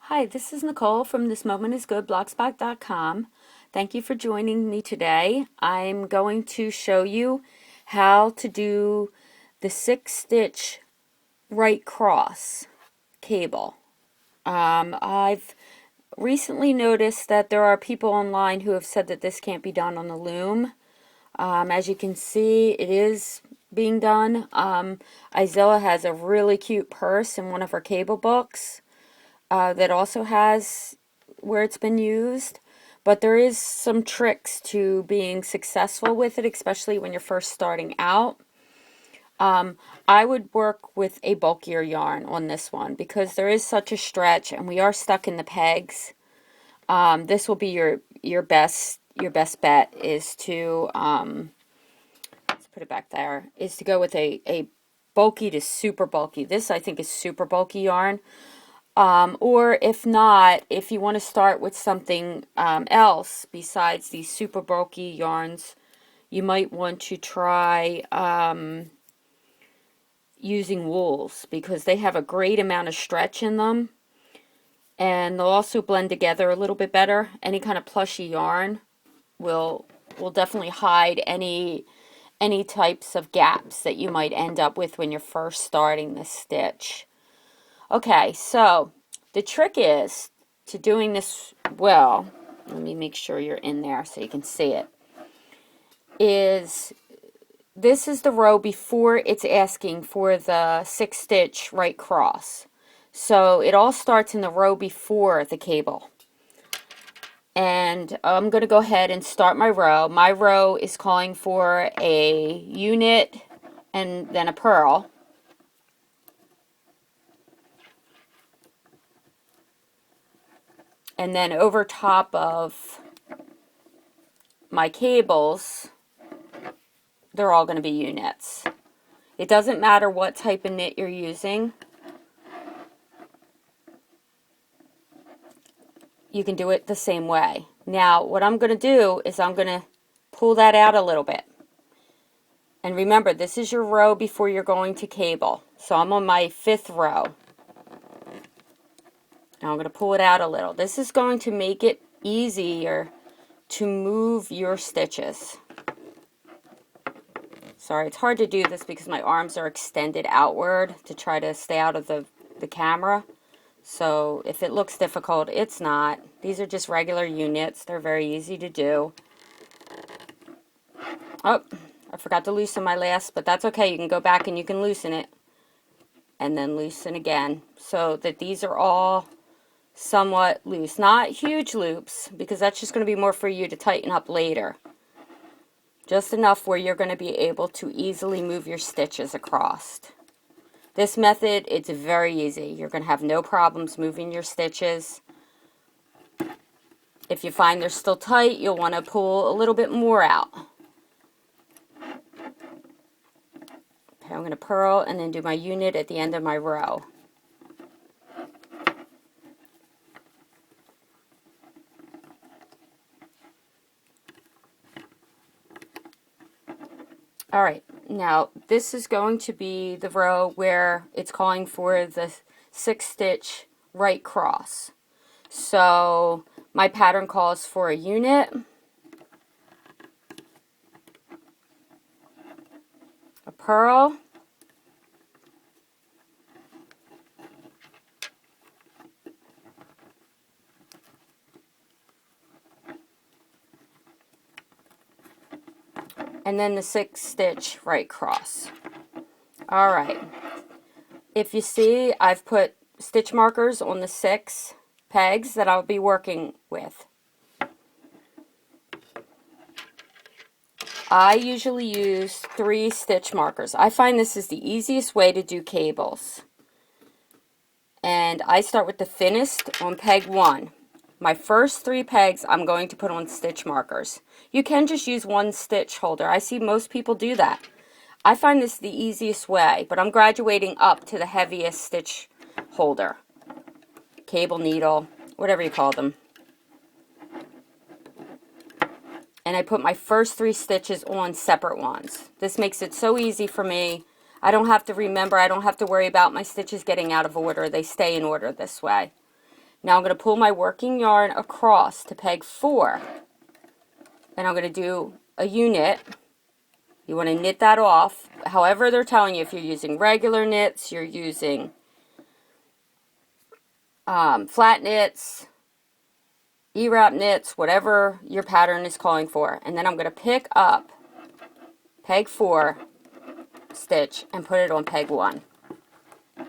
Hi, this is Nicole from thismomentisgood.blogspot.com. Thank you for joining me today. I'm going to show you how to do the 6-stitch right cross cable. I've recently noticed that there are people online who have said that this can't be done on the loom. As you can see, it is being done. Isilla has a really cute purse in one of her cable books. That also has where it's been used, but there is some tricks to being successful with it, especially when you're first starting out. I would work with a bulkier yarn on this one because there is such a stretch and we are stuck in the pegs. This will be your best bet is to let's put it back there, is to go with a bulky to super bulky. This I think is super bulky yarn. Or if not, if you want to start with something else besides these super bulky yarns, you might want to try using wools because they have a great amount of stretch in them and they'll also blend together a little bit better. Any kind of plushy yarn will definitely hide any types of gaps that you might end up with when you're first starting this stitch. Okay, so the trick is to doing this well, let me make sure you're in there so you can see it, is this is the row before it's asking for the 6-stitch right cross. So it all starts in the row before the cable. And I'm going to go ahead and start my row. My row is calling for a U-knit and then a purl. And then over top of my cables, they're all going to be U-knits. It doesn't matter what type of knit you're using. You can do it the same way. Now, what I'm going to do is I'm going to pull that out a little bit. And remember, this is your row before you're going to cable. So I'm on my 5th row. Now I'm going to pull it out a little. This is going to make it easier to move your stitches. Sorry, it's hard to do this because my arms are extended outward to try to stay out of the camera. So if it looks difficult, it's not. These are just regular U-knits. They're very easy to do. Oh, I forgot to loosen my last, but that's okay. You can go back and you can loosen it. And then loosen again. So that these are all somewhat loose. Not huge loops, because that's just going to be more for you to tighten up later. Just enough where you're going to be able to easily move your stitches across. This method, it's very easy. You're going to have no problems moving your stitches. If you find they're still tight, you'll want to pull a little bit more out. Okay, I'm going to purl and then do my U-knit at the end of my row. Alright, now this is going to be the row where it's calling for the 6-stitch right cross. So my pattern calls for a U-knit, a purl, and then the 6-stitch right cross. Alright, if you see, I've put stitch markers on the 6 pegs that I'll be working with. I usually use 3 stitch markers. I find this is the easiest way to do cables. And I start with the thinnest on peg 1. My first 3 pegs I'm going to put on stitch markers. You can just use one stitch holder. I see most people do that. I find this the easiest way, but I'm graduating up to the heaviest stitch holder. Cable needle, whatever you call them. And I put my first 3 stitches on separate ones. This makes it so easy for me. I don't have to remember, I don't have to worry about my stitches getting out of order. They stay in order this way. Now I'm going to pull my working yarn across to peg 4. And I'm going to do a U-knit. You want to knit that off. However they're telling you, if you're using regular knits, you're using flat knits, E-wrap knits, whatever your pattern is calling for. And then I'm going to pick up peg 4 stitch and put it on peg 1. You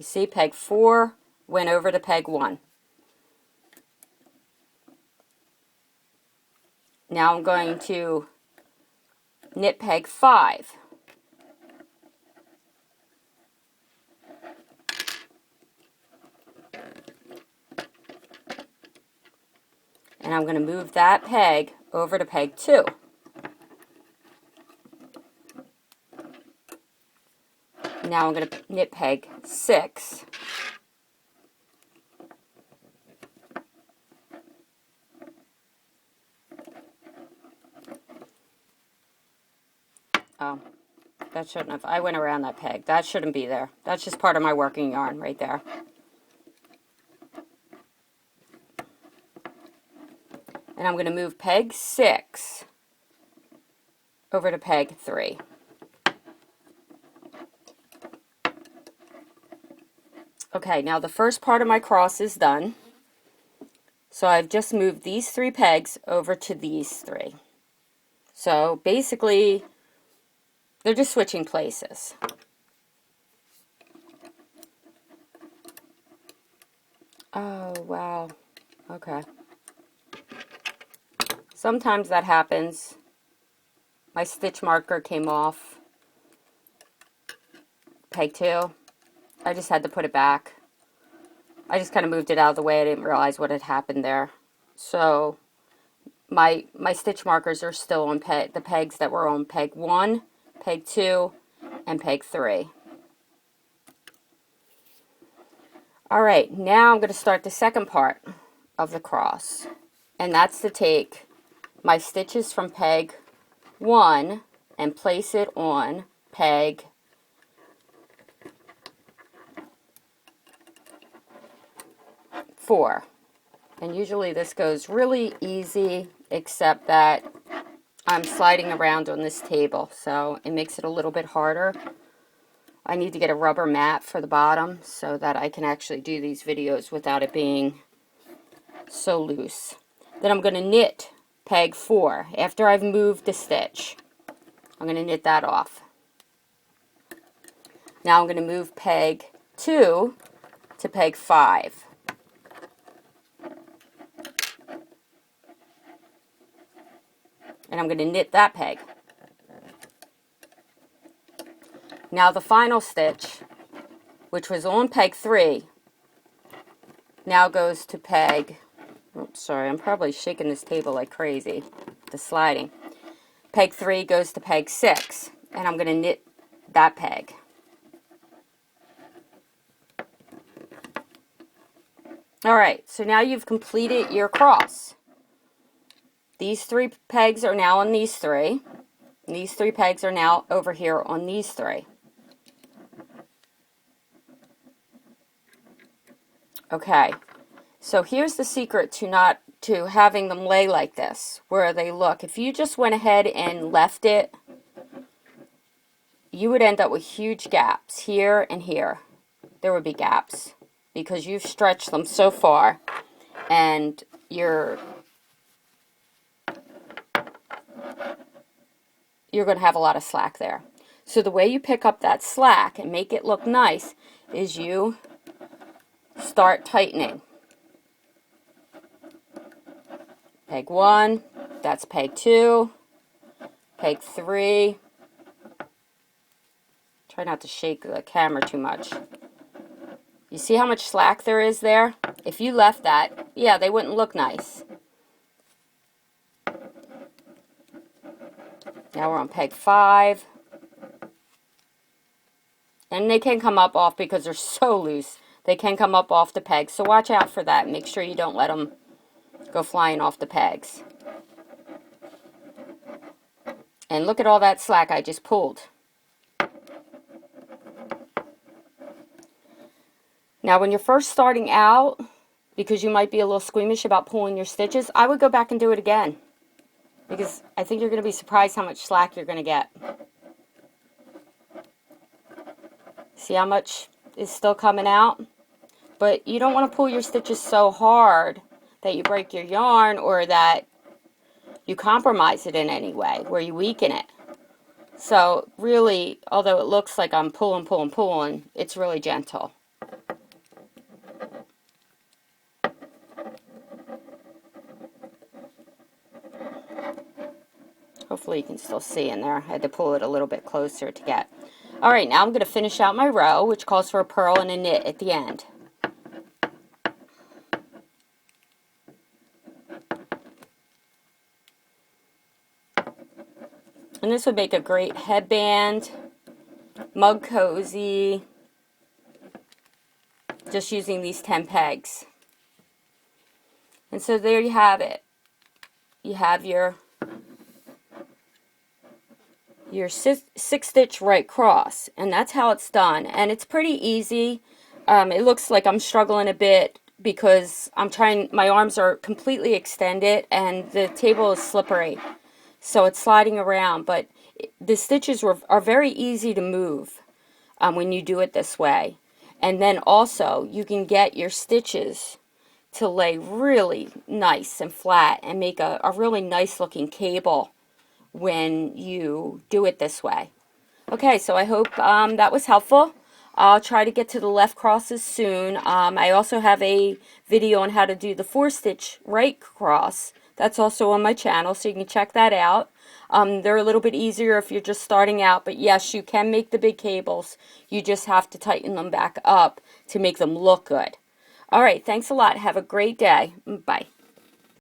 see, peg 4 went over to peg 1. Now I'm going to knit peg 5. And I'm going to move that peg over to peg 2. Now I'm going to knit peg 6. Oh, that shouldn't have. I went around that peg. That shouldn't be there. That's just part of my working yarn right there. And I'm going to move peg 6 over to peg 3. Okay, now the first part of my cross is done. So I've just moved these 3 pegs over to these 3. So basically, they're just switching places. Oh, wow. Okay. Sometimes that happens. My stitch marker came off. Peg 2. I just had to put it back. I just kind of moved it out of the way. I didn't realize what had happened there. So my stitch markers are still on the pegs that were on peg 1, peg 2, and peg 3. Alright, now I'm going to start the second part of the cross. And that's to take my stitches from peg 1 and place it on peg 4. And usually this goes really easy, except that I'm sliding around on this table, so it makes it a little bit harder. I need to get a rubber mat for the bottom so that I can actually do these videos without it being so loose. Then I'm going to knit peg 4 after I've moved the stitch. I'm going to knit that off. Now I'm going to move peg 2 to peg 5. And I'm going to knit that peg. Now the final stitch, which was on peg 3, now goes to peg, oops, sorry, I'm probably shaking this table like crazy, the sliding. Peg 3 goes to peg 6, and I'm going to knit that peg. Alright, so now you've completed your cross. These 3 pegs are now on these 3. And these 3 pegs are now over here on these 3. Okay, so here's the secret to having them lay like this, where they look. If you just went ahead and left it, you would end up with huge gaps here and here. There would be gaps because you've stretched them so far, and you're going to have a lot of slack there. So the way you pick up that slack and make it look nice is you start tightening. Peg 1, that's peg 2, peg 3. Try not to shake the camera too much. You see how much slack there is there? If you left that, yeah, they wouldn't look nice. Now we're on peg 5. And they can come up off because they're so loose. They can come up off the pegs, so watch out for that. Make sure you don't let them go flying off the pegs. And look at all that slack I just pulled. Now when you're first starting out, because you might be a little squeamish about pulling your stitches, I would go back and do it again, because I think you're going to be surprised how much slack you're going to get. See how much is still coming out? But you don't want to pull your stitches so hard that you break your yarn or that you compromise it in any way, where you weaken it. So really, although it looks like I'm pulling, it's really gentle. Hopefully you can still see in there. I had to pull it a little bit closer to get. Alright, now I'm going to finish out my row, which calls for a purl and a knit at the end. And this would make a great headband, mug cozy, just using these 10 pegs. And so there you have it. You have your 6-stitch right cross, and that's how it's done. And it's pretty easy. It looks like I'm struggling a bit because my arms are completely extended and the table is slippery. So it's sliding around, but the stitches are very easy to move when you do it this way. And then also, you can get your stitches to lay really nice and flat and make a really nice looking cable when you do it this way. Okay, so I hope that was helpful. I'll try to get to the left crosses soon. I also have a video on how to do the 4-stitch right cross. That's also on my channel, so you can check that out. They're a little bit easier if you're just starting out, but yes, you can make the big cables. You just have to tighten them back up to make them look good. Alright, thanks a lot. Have a great day. Bye.